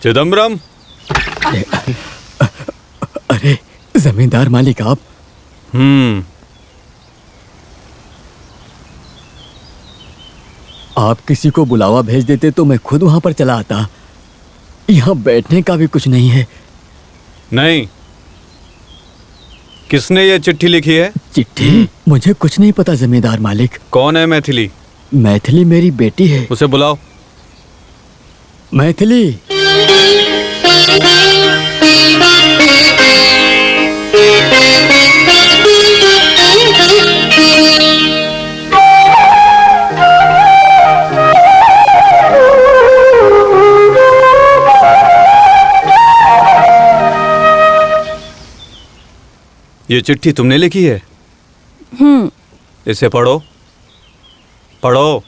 चिदम्बरम। अरे जमींदार मालिक आप। आप किसी को बुलावा भेज देते तो मैं खुद वहां पर चला आता। यहाँ बैठने का भी कुछ नहीं है। नहीं, किसने ये चिट्ठी लिखी है? चिट्ठी? मुझे कुछ नहीं पता जमींदार मालिक। कौन है मैथिली? मैथिली मेरी बेटी है। उसे बुलाओ। मैथिली। ये चिट्ठी तुमने लिखी है? इसे पढ़ो, पढ़ो।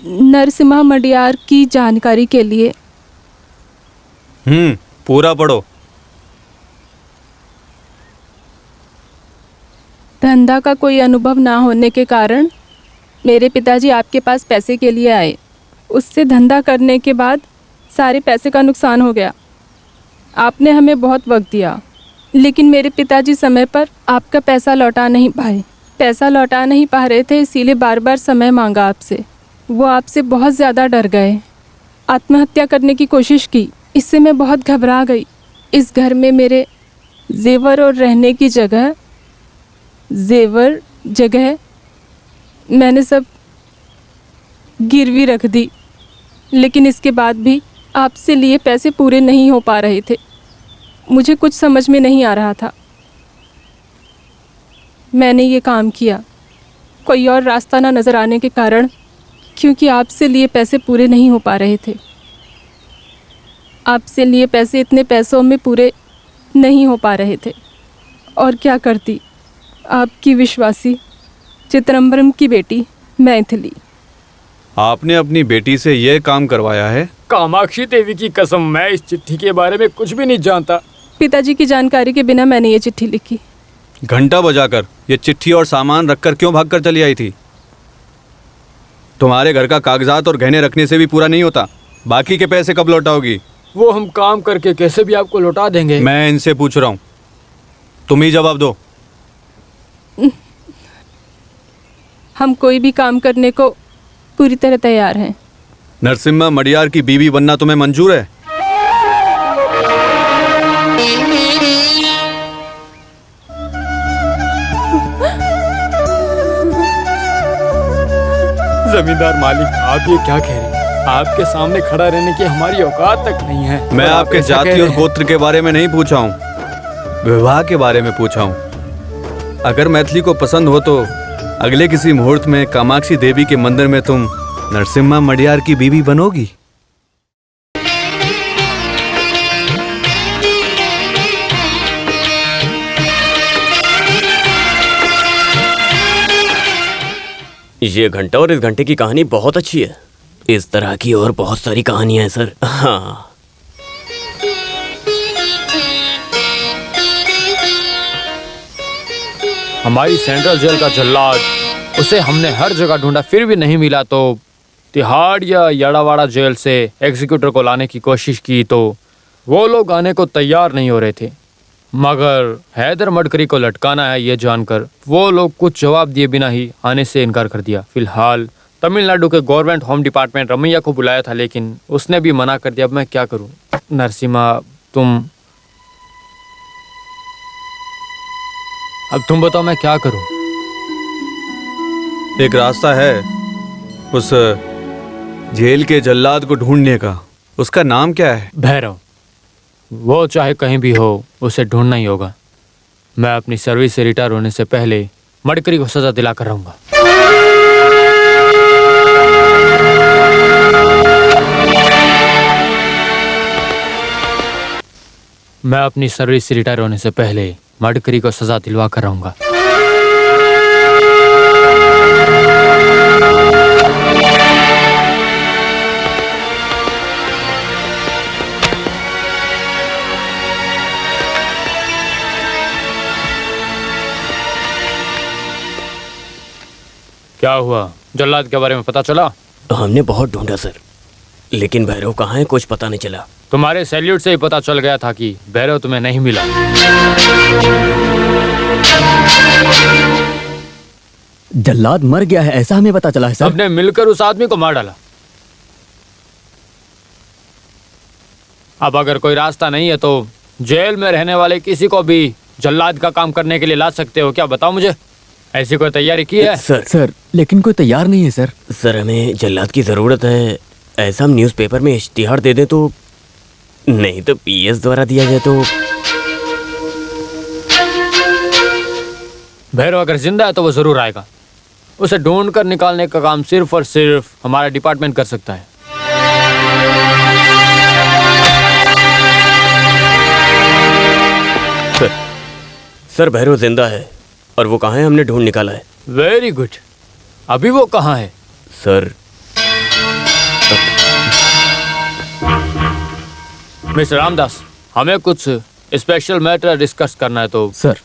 नरसिम्हा मडियार की जानकारी के लिए। पूरा पढ़ो। धंधा का कोई अनुभव ना होने के कारण मेरे पिताजी आपके पास पैसे के लिए आए। उससे धंधा करने के बाद सारे पैसे का नुकसान हो गया। आपने हमें बहुत वक्त दिया, लेकिन मेरे पिताजी समय पर आपका पैसा लौटा नहीं पाए। पैसा लौटा नहीं पा रहे थे, इसीलिए बार बार समय मांगा आपसे। वो आपसे बहुत ज़्यादा डर गए, आत्महत्या करने की कोशिश की। इससे मैं बहुत घबरा गई। इस घर में मेरे जेवर और रहने की जगह मैंने सब गिरवी रख दी, लेकिन इसके बाद भी आपसे लिए पैसे पूरे नहीं हो पा रहे थे। मुझे कुछ समझ में नहीं आ रहा था। मैंने ये काम किया। कोई और रास्ता ना नज़र आने के कारण, क्योंकि आपसे लिए पैसे पूरे नहीं हो पा रहे थे। आपसे लिए पैसे इतने पैसों में पूरे नहीं हो पा रहे थे। और क्या करती, आपकी विश्वासी चिदम्बरम की बेटी मैथिली। आपने अपनी बेटी से यह काम करवाया है? कामाक्षी देवी की कसम, मैं इस चिट्ठी के बारे में कुछ भी नहीं जानता। पिताजी की जानकारी के बिना मैंने ये चिट्ठी लिखी। घंटा बजाकर ये चिट्ठी और सामान रखकर क्यों भागकर चली आई थी? तुम्हारे घर का कागजात और गहने रखने से भी पूरा नहीं होता। बाकी के पैसे कब लौटाओगी? वो हम काम करके कैसे भी आपको लौटा देंगे। मैं इनसे पूछ रहा हूँ, तुम ही जवाब दो। हम कोई भी काम करने को पूरी तरह तैयार हैं। नरसिम्हा मडियार की बीवी बनना तुम्हें मंजूर है? जमींदार मालिक, आप ये क्या कह रहे हैं? आपके सामने खड़ा रहने की हमारी औकात तक नहीं है। मैं आपके जाति और गोत्र के बारे में नहीं पूछा हूँ, विवाह के बारे में पूछा हूँ। अगर मैथिली को पसंद हो तो अगले किसी मुहूर्त में कामाक्षी देवी के मंदिर में तुम नरसिम्हा मडियार की बीवी बनोगी। ये घंटा और इस घंटे की कहानी बहुत अच्छी है। इस तरह की और बहुत सारी कहानियां हैं सर। हाँ, हमारी सेंट्रल जेल का जल्लाद, उसे हमने हर जगह ढूंढा फिर भी नहीं मिला, तो तिहाड़ या याड़ावाड़ा जेल से एग्जीक्यूटर को लाने की कोशिश की तो वो लोग आने को तैयार नहीं हो रहे थे। मगर हैदर मडकरी को लटकाना है ये जानकर वो लोग कुछ जवाब दिए बिना ही आने से इनकार कर दिया। फिलहाल तमिलनाडु के गवर्नमेंट होम डिपार्टमेंट रमैया को बुलाया था, लेकिन उसने भी मना कर दिया। अब मैं क्या करूं? नरसिम्हा, अब तुम बताओ मैं क्या करूं? एक रास्ता है उस जेल के जल्लाद को ढूंढने का। उसका नाम क्या है? भैरव। वो चाहे कहीं भी हो, उसे ढूंढना ही होगा। मैं अपनी सर्विस से रिटायर होने से पहले मडकरी को सजा दिलाकर रहूंगा। मैं अपनी सर्विस से रिटायर होने से पहले मडकरी को सजा दिलवा कर रहूंगा। क्या हुआ? जल्लाद के बारे में पता चला? हमने बहुत ढूंढा सर, लेकिन भैरव कहाँ है कुछ पता नहीं चला। तुम्हारे सैल्यूट से ही पता चल गया था कि भैरव तुम्हें नहीं मिला। जल्लाद मर गया है ऐसा हमें पता चला है सर। सबने मिलकर उस आदमी को मार डाला। अब अगर कोई रास्ता नहीं है तो जेल में रहने वाले किसी को भी जल्लाद का काम करने के लिए ला सकते हो क्या? बताओ मुझे, ऐसी कोई तैयारी की है? सर लेकिन कोई तैयार नहीं है सर। सर हमें जल्लाद की ज़रूरत है। ऐसा हम न्यूज़पेपर में इश्तिहार दे दें तो, नहीं तो पीएस द्वारा दिया जाए तो। भैरव अगर जिंदा है तो वो जरूर आएगा। उसे ढूंढ कर निकालने का काम सिर्फ और सिर्फ हमारा डिपार्टमेंट कर सकता है। सर भैरव जिंदा है और वो कहाँ है, हमने ढूंढ निकाला है। Very good. अभी वो कहाँ है? सर मिस्टर रामदास, हमें कुछ स्पेशल मैटर डिस्कस करना है तो। सर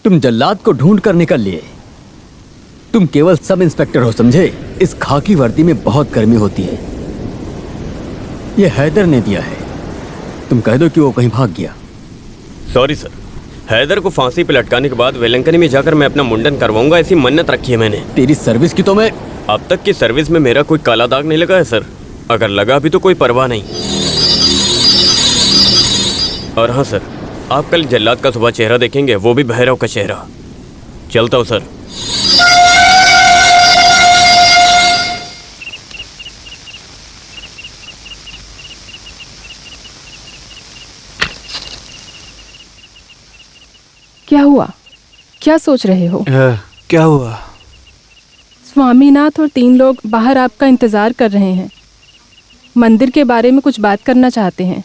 तुम जल्लाद को ढूंढ कर निकल लिए। तुम केवल सब इंस्पेक्टर हो समझे। इस खाकी वर्दी में बहुत गर्मी होती है। ये हैदर ने दिया है। तुम कह दो कि वो कहीं भाग गया। सॉरी सर, हैदर को फांसी पे लटकाने के बाद वेलंकनी में जाकर मैं अपना मुंडन करवाऊंगा, ऐसी मन्नत रखी है मैंने। तेरी सर्विस की तो मैं। अब तक की सर्विस में मेरा कोई काला दाग नहीं लगा है सर। अगर लगा भी तो कोई परवाह नहीं। और हाँ सर, आप कल जल्लाद का सुबह चेहरा देखेंगे, वो भी भैरव का चेहरा। चलता हूँ सर। क्या हुआ? क्या सोच रहे हो? क्या हुआ? स्वामीनाथ और 3 लोग बाहर आपका इंतजार कर रहे हैं। मंदिर के बारे में कुछ बात करना चाहते हैं।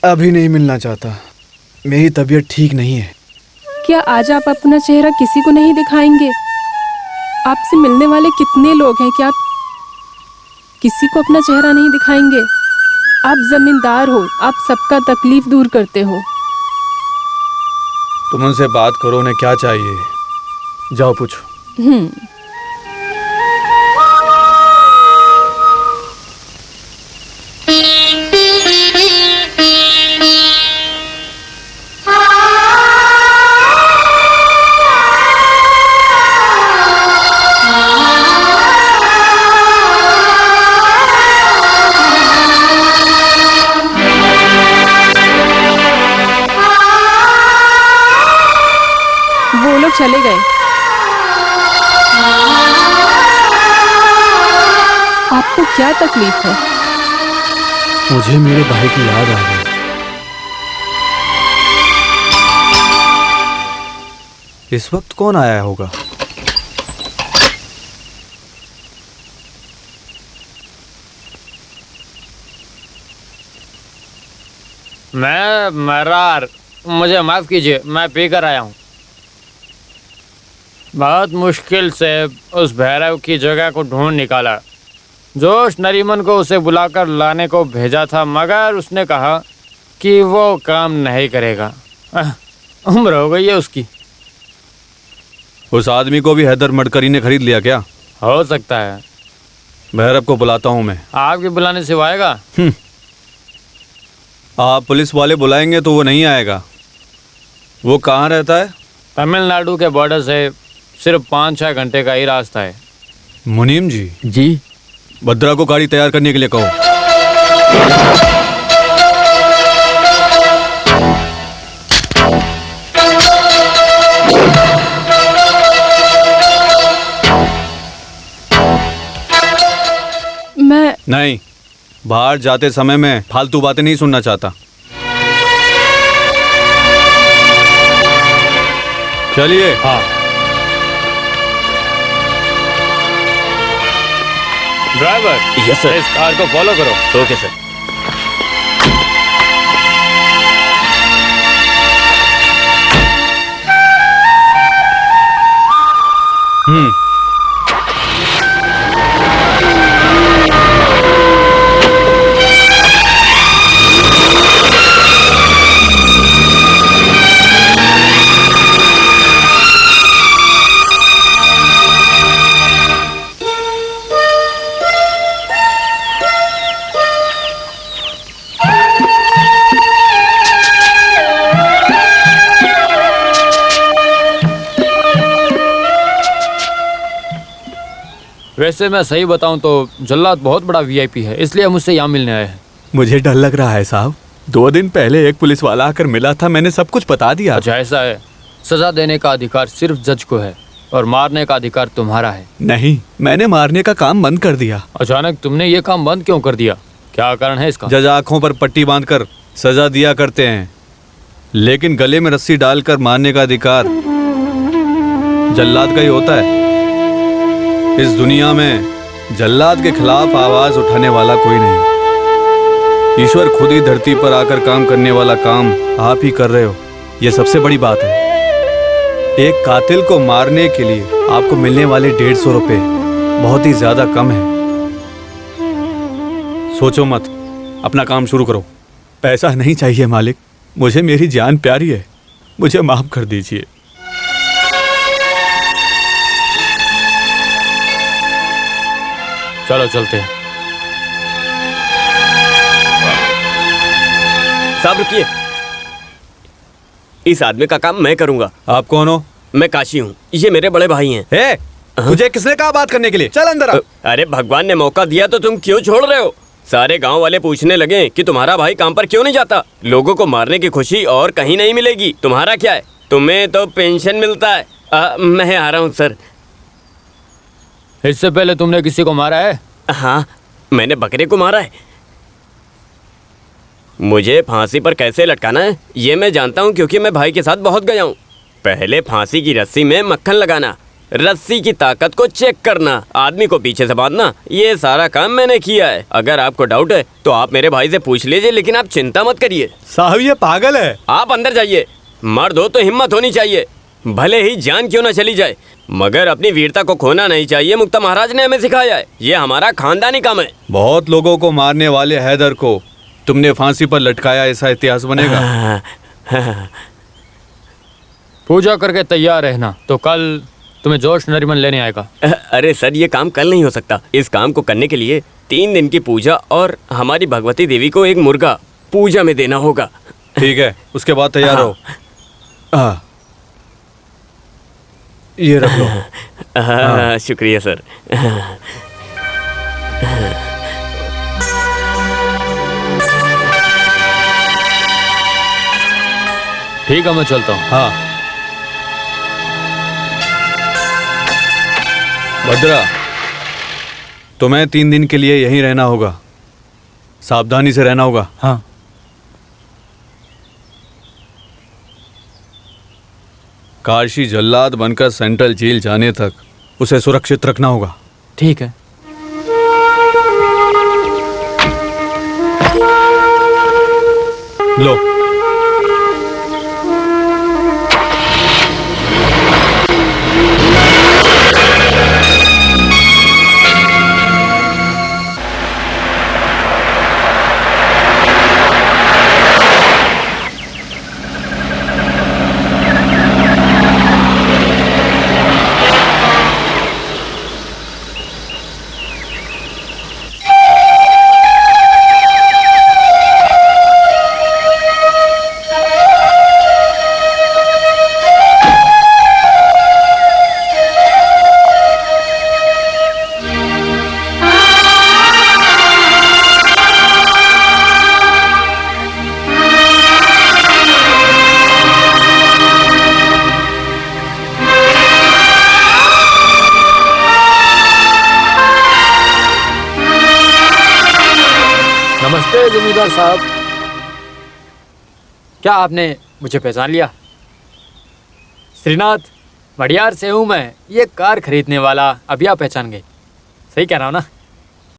अभी नहीं मिलना चाहता, मेरी तबीयत ठीक नहीं है। क्या आज आप अपना चेहरा किसी को नहीं दिखाएंगे? आपसे मिलने वाले कितने लोग हैं, क्या आप किसी को अपना चेहरा नहीं दिखाएंगे? आप जमींदार हो, आप सबका तकलीफ दूर करते हो। तुम उनसे बात करो, उन्हें क्या चाहिए, जाओ पूछो। वो लोग चले गए। आपको क्या तकलीफ है? मुझे मेरे भाई की याद आ गई। इस वक्त कौन आया होगा? मैं मरार, मुझे माफ कीजिए, मैं पी कर आया हूँ। बहुत मुश्किल से उस भैरव की जगह को ढूंढ निकाला। जोश नरीमन को उसे बुलाकर लाने को भेजा था, मगर उसने कहा कि वो काम नहीं करेगा। उम्र हो गई है उसकी। उस आदमी को भी हैदर मडकरी ने खरीद लिया क्या? हो सकता है। भैरव को बुलाता हूँ मैं। आपके बुलाने से वो आएगा? आप पुलिस वाले बुलाएंगे तो वो नहीं आएगा। वो कहाँ रहता है? तमिलनाडु के बॉर्डर से सिर्फ 5-6 घंटे का ही रास्ता है। मुनीम जी, जी भद्रा को गाड़ी तैयार करने के लिए कहो। मैं नहीं, बाहर जाते समय मैं फालतू बातें नहीं सुनना चाहता। चलिए। हाँ। Driver, yes sir. इस कार को फॉलो करो। Okay sir. वैसे मैं सही बताऊं तो जल्लाद बहुत बड़ा वीआईपी है, इसलिए हम उससे यहाँ मिलने आए हैं। मुझे डर लग रहा है साहब। 2 दिन पहले एक पुलिस वाला आकर मिला था, मैंने सब कुछ बता दिया। अच्छा ऐसा है, सजा देने का अधिकार सिर्फ जज को है और मारने का अधिकार तुम्हारा है। नहीं, मैंने मारने का काम बंद कर दिया। अचानक तुमने ये काम बंद क्यों कर दिया? क्या कारण है इसका? जज आंखों पर पट्टी बांधकर सजा दिया करते हैं, लेकिन गले में रस्सी डालकर मारने का अधिकार जल्लाद का ही होता है। इस दुनिया में जल्लाद के खिलाफ आवाज उठाने वाला कोई नहीं। ईश्वर खुद ही धरती पर आकर काम करने वाला काम आप ही कर रहे हो, यह सबसे बड़ी बात है। एक कातिल को मारने के लिए आपको मिलने वाले 150 रुपए बहुत ही ज्यादा कम है। सोचो मत, अपना काम शुरू करो। पैसा नहीं चाहिए मालिक, मुझे मेरी जान प्यारी है, मुझे माफ कर दीजिए। चलो चलते हैं। साहब रुकिए, इस आदमी का काम मैं करूंगा। आप कौन हो? मैं काशी हूँ, ये मेरे बड़े भाई हैं। ए, तुझे किसने कहा बात करने के लिए? चल अंदर आ। अरे भगवान ने मौका दिया तो तुम क्यों छोड़ रहे हो? सारे गांव वाले पूछने लगे कि तुम्हारा भाई काम पर क्यों नहीं जाता। लोगों को मारने की खुशी और कहीं नहीं मिलेगी। तुम्हारा क्या है? तुम्हें तो पेंशन मिलता है। मैं आ रहा हूँ सर। इससे पहले तुमने किसी को मारा है? हाँ, मैंने बकरे को मारा है। मुझे फांसी पर कैसे लटकाना है ये मैं जानता हूँ, क्योंकि मैं भाई के साथ बहुत गया हूँ। पहले फांसी की रस्सी में मक्खन लगाना, रस्सी की ताकत को चेक करना, आदमी को पीछे से बांधना, ये सारा काम मैंने किया है। अगर आपको डाउट है तो आप मेरे भाई से पूछ लीजिए, लेकिन आप चिंता मत करिए। साहब ये पागल है। आप अंदर जाइए। मर्द हो तो हिम्मत होनी चाहिए, भले ही जान क्यों ना चली जाए, मगर अपनी वीरता को खोना नहीं चाहिए। मुक्ता महाराज ने हमें सिखाया है, ये हमारा खानदानी काम है। बहुत लोगों को मारने वाले हैदर को तुमने फांसी पर लटकाया, ऐसा इतिहास बनेगा। पूजा करके तैयार रहना, तो कल तुम्हें जोश नरीमन लेने आएगा। अरे सर, ये काम कल नहीं हो सकता। इस काम को करने के लिए 3 दिन की पूजा और हमारी भगवती देवी को एक मुर्गा पूजा में देना होगा। ठीक है, उसके बाद तैयार हो। ये रख लो। शुक्रिया सर। ठीक है, मैं चलता हूँ। हाँ भद्रा, तुम्हें 3 दिन के लिए यहीं रहना होगा, सावधानी से रहना होगा। हाँ। काशी जल्लाद बनकर सेंट्रल जेल जाने तक उसे सुरक्षित रखना होगा। ठीक है। लो। नमस्ते जमींदार साहब, क्या आपने मुझे पहचान लिया? श्रीनाथ, मडियार से हूँ मैं, ये कार खरीदने वाला। अभी आप पहचान गए, सही कह रहा हूँ ना?